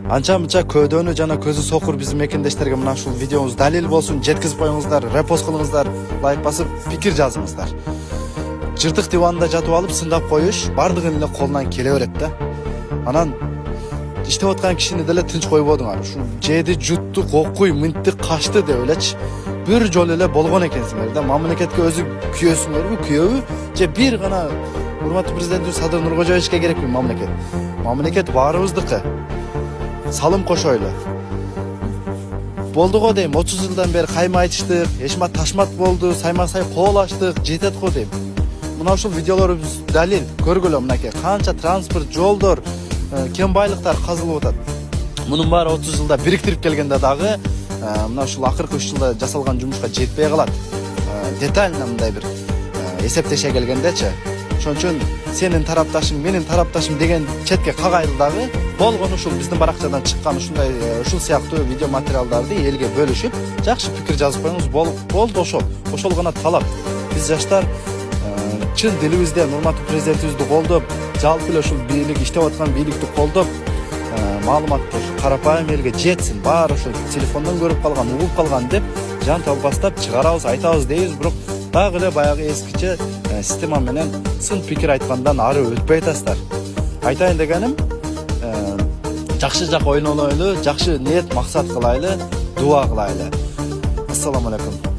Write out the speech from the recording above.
Анча-мынча көдөнү жана көзү сокур биздин мекендештерге мына ушул видеобуз далил болсун, жеткизип коюңуздар, репост кылыңыздар, лайк басып, пикир жазыңыздар. Жыртык диванда жатып алып сындап коюш бардыгын эле колунан келе берет да. Анан иштеп аткан кишини деле тынч койбодуңар. Ушу жеди, жутту, кокуй, мынтты, качты деп элечи бир жолу эле болгон экенсиңер да. Мамлекетке өзү күйөсүңөрбү, күйөбү же бир гана урматтуу президентибиз Садыр Нуркожоевичке керекпи мамлекет? Мамлекет баарыбыздыкы. Салым кошойлу. Болду го дейм, 30 жылдан бери кайма айтыштык, эшмат ташмат болду, сайма-сай коолаштык, жетет го дейм. Мына ушул видеолорубуз далил, көргүлө мынакей, канча транспорт, жолдор, кен байлыктар казылып атат. Мунун баары 30 жылда бириктирип келгенде дагы, мына ушул акыркы 3 жылда жасалган жумушка жетпей калат. Детально мындай бир эсептеше келгендечи. Ошон үчүн сенин тарапташың, менин тарапташым деген четке кагайлы дагы болгон ушул биздин баракчадан чыккан ушундай ушул сыяктуу видео материалдарды элге бөлүшүп, жакшы пикир жазып коюңуз. Болду ошол. Ошол гана талап. Биз жаштар чын дилибизден урматтуу президентибизди колдоп, жалпы эле ушул бийлик иштеп аткан бийликти колдоп, маалыматтар карапайым элге жетсин. Баары ушул телефондон көрүп калган, угуп калган деп жан талбастап чыгарабыз, айтабыз дейбиз, бирок дагы эле баягы эскиче система менен сын пикир айткандан ары өтпөй атасыздар. Айтайын дегеним, жакшы жак ойлонойлу, жакшы ниет максат кылайлы, дуа кылайлы. Ассаламу алейкум.